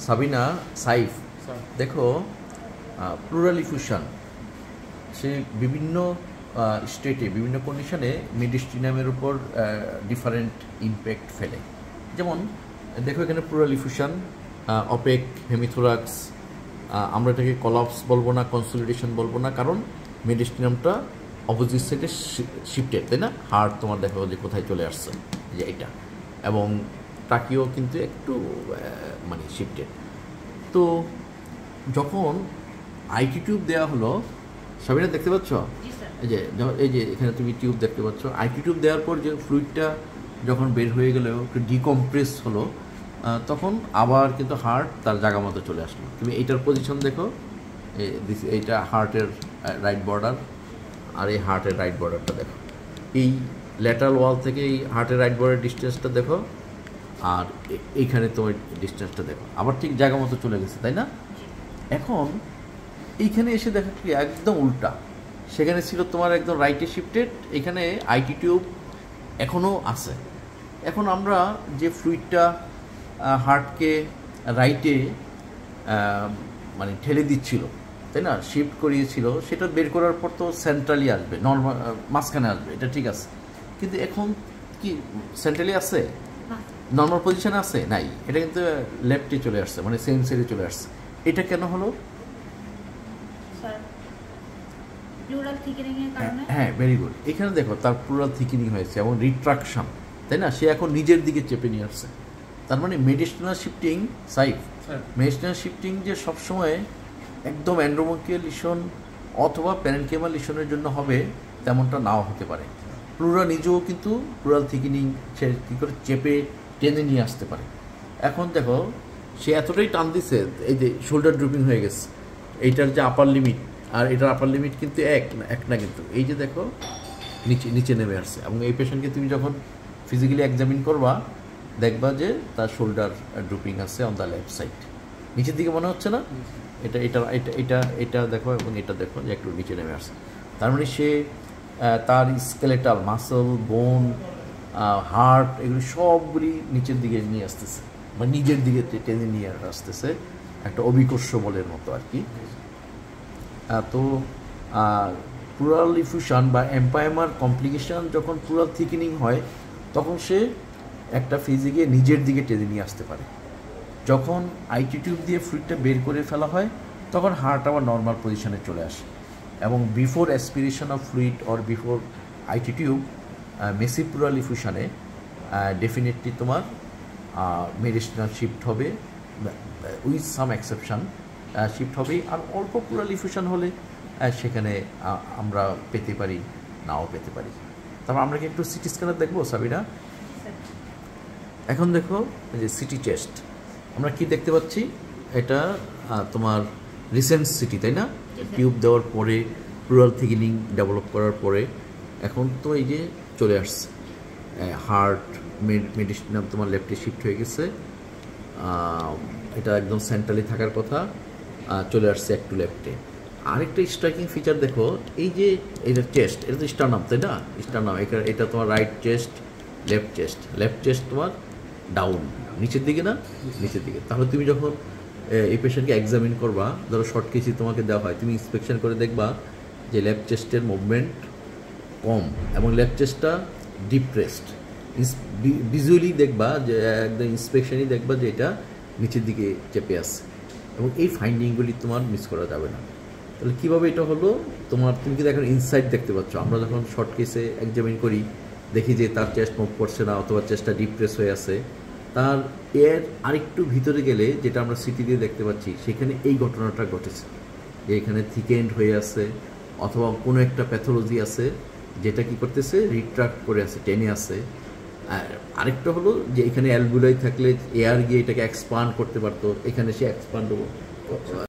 সাবিনা সাইফ দেখো pleural effusion সে বিভিন্ন স্টেটে বিভিন্ন কন্ডিশনে মেডিস্টিনামের উপর ডিফারেন্ট ইম্প্যাক্ট ফেলে। যেমন দেখো এখানে প্লুরাল ইফিউশন, অপেক, হেমিথোরাক্স, আমরা এটাকে কলাপস বলবো না, কনসলিডেশন বলবো না, কারণ মেডিস্টিনামটা অপোজিট সাইডে শিফটেড, তাই না? হার্ট তোমার দেখো যে কোথায় চলে আসছে, যে এটা, এবং টাকিও কিন্তু একটু মানে শিফটেড। তো যখন আইটি টিউব দেওয়া হলো, সবাই দেখতে পাচ্ছ এই যে এখানে তুমি টিউব দেখতে পাচ্ছ, আইটি টিউব দেওয়ার পর যে ফ্লুইডটা যখন বের হয়ে গেল, একটু ডিকম্প্রেস হলো, তখন আবার কিন্তু হার্ট তার জায়গা মতো চলে আসলো। তুমি এইটার পজিশন দেখো, এইটা হার্টের রাইট বর্ডার, আর এই হার্টের রাইট বর্ডারটা দেখো, এই ল্যাটারাল ওয়াল থেকে এই হার্টের রাইট বর্ডার ডিস্টেন্সটা দেখো, আর এইখানে তোমার ডিস্টেন্সটা দেখো, আবার ঠিক জায়গা মতো চলে গেছে, তাই না? এখন এইখানে এসে দেখা কি একদম উল্টা, সেখানে ছিল তোমার একদম রাইটে শিফটেড, এখানে আইটি টিউব এখনও আছে। এখন আমরা যে ফ্লুইডটা হার্টকে রাইটে মানে ঠেলে দিচ্ছিল, তাই না, শিফট করিয়েছিল, সেটা বের করার পর তো সেন্ট্রালি আসবে, নর্মাল মাঝখানে আসবে, এটা ঠিক আছে। কিন্তু এখন কি সেন্ট্রালি আছে? নর্মাল পজিশনে আছে? নাই, এটা কিন্তু লেফটে চলে আসছে, মানে সেম সাইডে চলে আসছে। এটা কেন হলো? হ্যাঁ, ভেরি গুড। এখানে দেখো তার প্লুরাল থিকেনিং হয়েছে এবং রিট্রাকশন, তাই না? সে এখন নিজের দিকে চেপে নিয়ে আসছে। তার মানে মেডিস্টিনাল শিফটিং সাইফ, মেডিস্টিনাল শিফটিং যে সবসময় একদম অ্যান্ড্রোমোকিয়াল লিশন অথবা প্যারেনকেমাল লিশনের জন্য হবে তেমনটা নাও হতে পারে। প্লুরা নিজেও কিন্তু প্লুরাল থিকেনিং সে কী করে চেপে টেনে নিয়ে আসতে পারে। এখন দেখো সে এতটাই টান দিছে, এই যে শোল্ডার ড্রুপিং হয়ে গেছে, এইটার যে আপার লিমিট আর এটার আপার লিমিট কিন্তু এক না, কিন্তু এই যে দেখো নিচে নেমে আসছে। এবং এই পেশেন্টকে তুমি যখন ফিজিক্যালি এক্সামিন করবা, দেখবা যে তার শোল্ডার ড্রুপিং আছে অন দ্য লেফট সাইড, নিচের দিকে মনে হচ্ছে না? এটা দেখো এবং এটা দেখো যে একটু নিচে নেমে আসছে। তার মানে সে তার স্কেলেটাল মাসল, বোন, হার্ট, এগুলি সবগুলি নিচের দিকে নিয়ে আসতেছে, মানে নিজের দিকে টেনে নিয়ে আসতেছে, একটা অভিকর্ষ বলের মতো আর কি। তো প্লুরাল ইফিউশন বা এম্পাইমার কমপ্লিকেশন যখন প্লুরাল থিকেনিং হয়, তখন সে একটা ফিজিকে নিজের দিকে টেনে নিয়ে আসতে পারে। যখন আইটি টিউব দিয়ে ফ্লুইডটা বের করে ফেলা হয়, তখন হার্ট আবার নর্মাল পজিশনে চলে আসে, এবং before aspiration of fluid or before IT tube massive pleural ইফিউশনে ডেফিনেটলি তোমার মেডিস্টিনাল শিফট হবে, উইথ সাম এক্সেপশন শিফট হবে। আর অল্প প্লুরাল ইফিউশন হলে সেখানে আমরা পেতে পারি, নাও পেতে পারি। তারপর আমরা কি একটু সিটি স্ক্যানার দেখবো সাবিনা? এখন দেখো যে সিটি চেস্ট, আমরা কি দেখতে পাচ্ছি, এটা তোমার রিসেন্ট সিটি, তাই না? টিউব দেওয়ার পরে, প্লুরাল থিকেনিং ডেভেলপ করার পরে এখন তো এই যে চলে আসছে, হার্ট মেডিস্টিনাম তোমার লেফটে শিফট হয়ে গেছে, এটা একদম সেন্ট্রালি থাকার কথা, চলে আসছে একটু লেফটে। আরেকটা স্ট্রাইকিং ফিচার দেখো, এই যে এটা চেস্ট, এটা তো স্টারনাম, তাই না? স্টারনাম, এটা তোমার রাইট চেস্ট, লেফট চেস্ট তোমার ডাউন, নিচের দিকে না, নিচের দিকে। তাহলে তুমি যখন এই পেশেন্টকে এক্সামিন করবা, ধরো শর্ট কেসি তোমাকে দেওয়া হয়, তুমি ইন্সপেকশন করে দেখবা যে লেফট চেস্টের মুভমেন্ট কম এবং লেফট চেস্টটা ডিপ্রেসড। ভিজুয়ালি দেখবা যে একদম ইন্সপেকশনই দেখবা যে এটা নিচের দিকে চেপে আসছে, এবং এই ফাইন্ডিংগুলি তোমার মিস করা যাবে না। তাহলে কীভাবে এটা হলো, তুমি কিন্তু এখন ইনসাইড দেখতে পাচ্ছ। আমরা যখন শর্ট কেসে এক্সামিন করি, দেখি যে তার চেস্ট মুভ করছে না, অথবা চেস্টটা ডিপ্রেস হয়ে আছে, তার এর আরেকটু ভিতরে গেলে যেটা আমরা সিটি দিয়ে দেখতে পাচ্ছি, সেখানে এই ঘটনাটা ঘটেছে, যে এখানে থিকেন্ড হয়ে আছে, অথবা কোনো একটা প্যাথোলজি আছে যেটা কি করতেছে, রিট্রাক্ট করে আছে, টেনে আছে। আর আরেকটা হলো যে এখানে অ্যালভিওলাই থাকলে এয়ার গিয়ে এটাকে এক্সপান্ড করতে পারতো, এখানে সে এক্সপান্ড